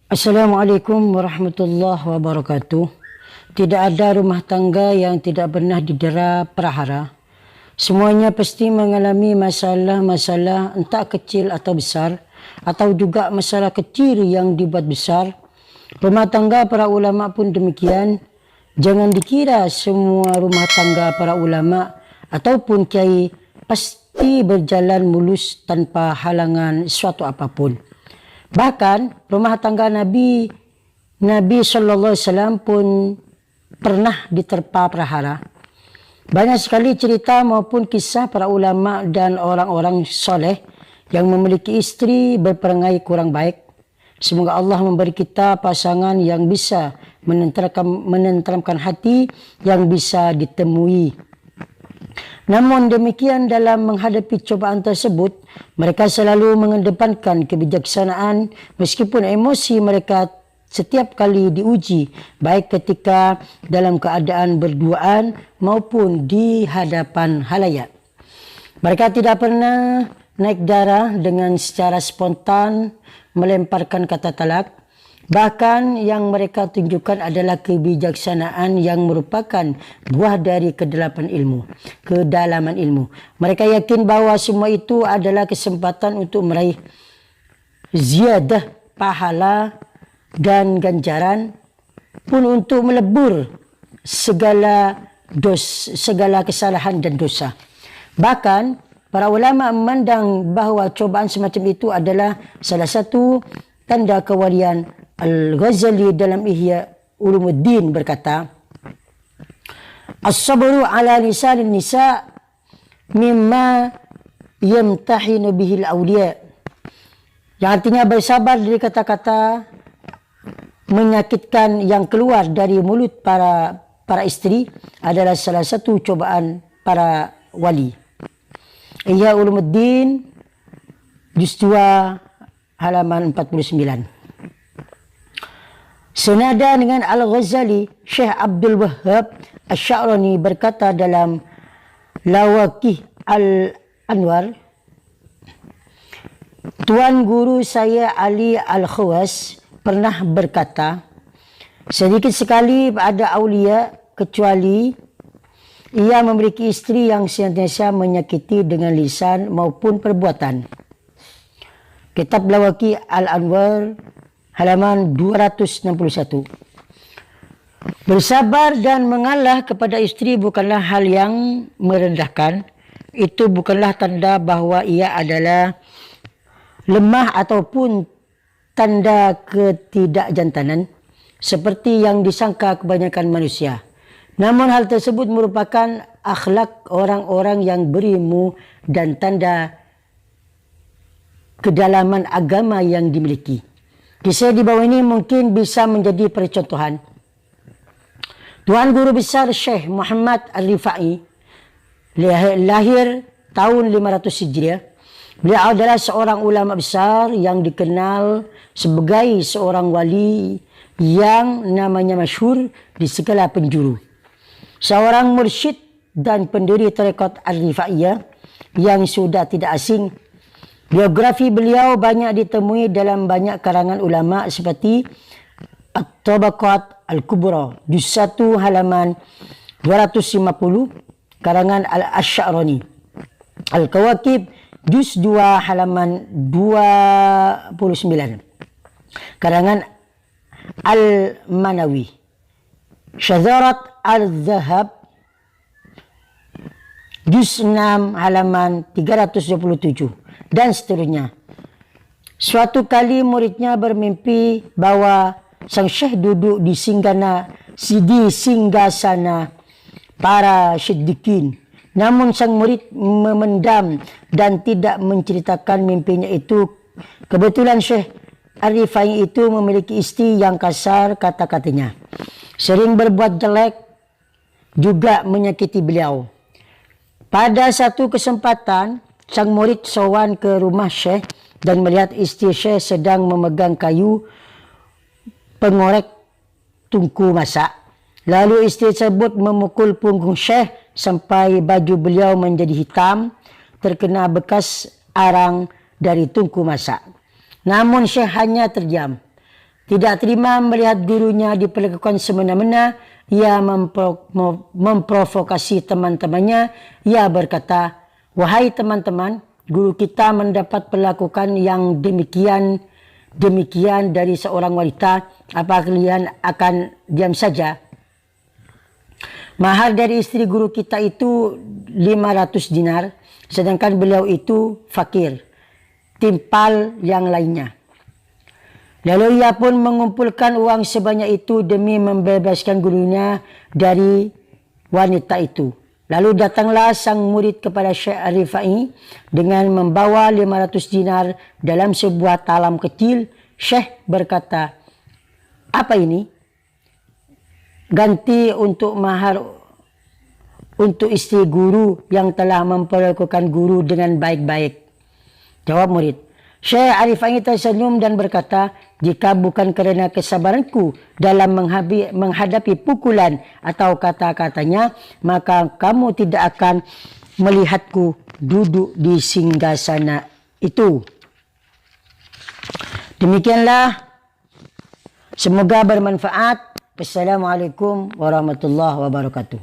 Assalamualaikum warahmatullahi wabarakatuh. Tidak ada rumah tangga yang tidak pernah didera prahara. Semuanya pasti mengalami masalah-masalah entah kecil atau besar, atau juga masalah kecil yang dibuat besar. Rumah tangga para ulama pun demikian. Jangan dikira semua rumah tangga para ulama ataupun kiai pasti berjalan mulus tanpa halangan suatu apapun. Bahkan rumah tangga Nabi SAW pun pernah diterpa prahara. Banyak sekali cerita maupun kisah para ulama dan orang-orang soleh yang memiliki istri berperangai kurang baik. Semoga Allah memberi kita pasangan yang bisa menenteramkan hati, yang bisa ditemui. Namun demikian, dalam menghadapi cobaan tersebut, mereka selalu mengedepankan kebijaksanaan meskipun emosi mereka setiap kali diuji, baik ketika dalam keadaan berduaan maupun di hadapan halayak. Mereka tidak pernah naik darah dengan secara spontan melemparkan kata talak. Bahkan yang mereka tunjukkan adalah kebijaksanaan yang merupakan buah dari kedalaman ilmu. Mereka yakin bahwa semua itu adalah kesempatan untuk meraih ziyadah pahala dan ganjaran, pun untuk melebur segala kesalahan dan dosa. Bahkan para ulama memandang bahawa cobaan semacam itu adalah salah satu tanda kewalian. Al-Ghazali dalam Ihya Ulumuddin berkata, "As-sabru ala lisanin nisa mimma yamtahinu bihil awliya." Yang artinya bersabar dari kata-kata menyakitkan yang keluar dari mulut para istri adalah salah satu cobaan para wali. Ihya Ulumuddin juz 2 halaman 49. Senada dengan Al-Ghazali, Syekh Abdul Wahhab Asy-Sya'rani berkata dalam Lawaqih Al-Anwar, Tuan guru saya Ali Al-Khawas pernah berkata, sedikit sekali ada aulia kecuali ia memiliki istri yang senantiasa menyakiti dengan lisan maupun perbuatan. Kitab Lawaqih Al-Anwar halaman 261. Bersabar dan mengalah kepada istri bukanlah hal yang merendahkan. Itu bukanlah tanda bahawa ia adalah lemah ataupun tanda ketidakjantanan seperti yang disangka kebanyakan manusia. Namun hal tersebut merupakan akhlak orang-orang yang berilmu dan tanda kedalaman agama yang dimiliki. Kisah di bawah ini mungkin bisa menjadi percontohan. Tuan Guru Besar Syekh Muhammad Al-Rifai lahir tahun 500 Hijriah. Beliau adalah seorang ulama besar yang dikenal sebagai seorang wali yang namanya masyhur di segala penjuru. Seorang mursyid dan pendiri tarekat Al-Rifaiyah yang sudah tidak asing. Biografi beliau banyak ditemui dalam banyak karangan ulama seperti At-Tabaqat Al-Kubra juz 1 halaman 250, karangan Al-Asy'arani. Al-Kawakib juz 2 halaman 29, karangan Al-Manawi. Syadharat Al-Zahab juz 6 halaman 327 dan seterusnya. Suatu kali muridnya bermimpi bahwa sang syekh duduk di singgasana para siddiqin. Namun sang murid memendam dan tidak menceritakan mimpinya itu. Kebetulan Syekh Ar-Rifai itu memiliki istri yang kasar kata-katanya, sering berbuat jelek, juga menyakiti beliau. Pada satu kesempatan, sang murid sowan ke rumah Syekh dan melihat istri Syekh sedang memegang kayu pengorek tungku masak. Lalu istri tersebut memukul punggung Syekh sampai baju beliau menjadi hitam, terkena bekas arang dari tungku masak. Namun Syekh hanya terdiam. Tidak terima melihat gurunya diperlakukan semena-mena, ia memprovokasi teman-temannya. Ia berkata, "Wahai teman-teman, guru kita mendapat perlakukan yang demikian dari seorang wanita. Apa kalian akan diam saja?" Mahar dari istri guru kita itu 500 dinar, sedangkan beliau itu fakir. Timpal yang lainnya. Lalu ia pun mengumpulkan uang sebanyak itu demi membebaskan gurunya dari wanita itu. Lalu datanglah sang murid kepada Syekh Ar-Rifai dengan membawa 500 dinar dalam sebuah talam kecil. Syekh berkata, "Apa ini?" "Ganti untuk mahar untuk istri guru yang telah memperlakukan guru dengan baik-baik," jawab murid. Syekh Ar-Rifai tersenyum dan berkata, "Jika bukan karena kesabaranku dalam menghadapi pukulan atau kata-katanya, maka kamu tidak akan melihatku duduk di singgasana itu." Demikianlah, semoga bermanfaat. Wassalamualaikum warahmatullahi wabarakatuh.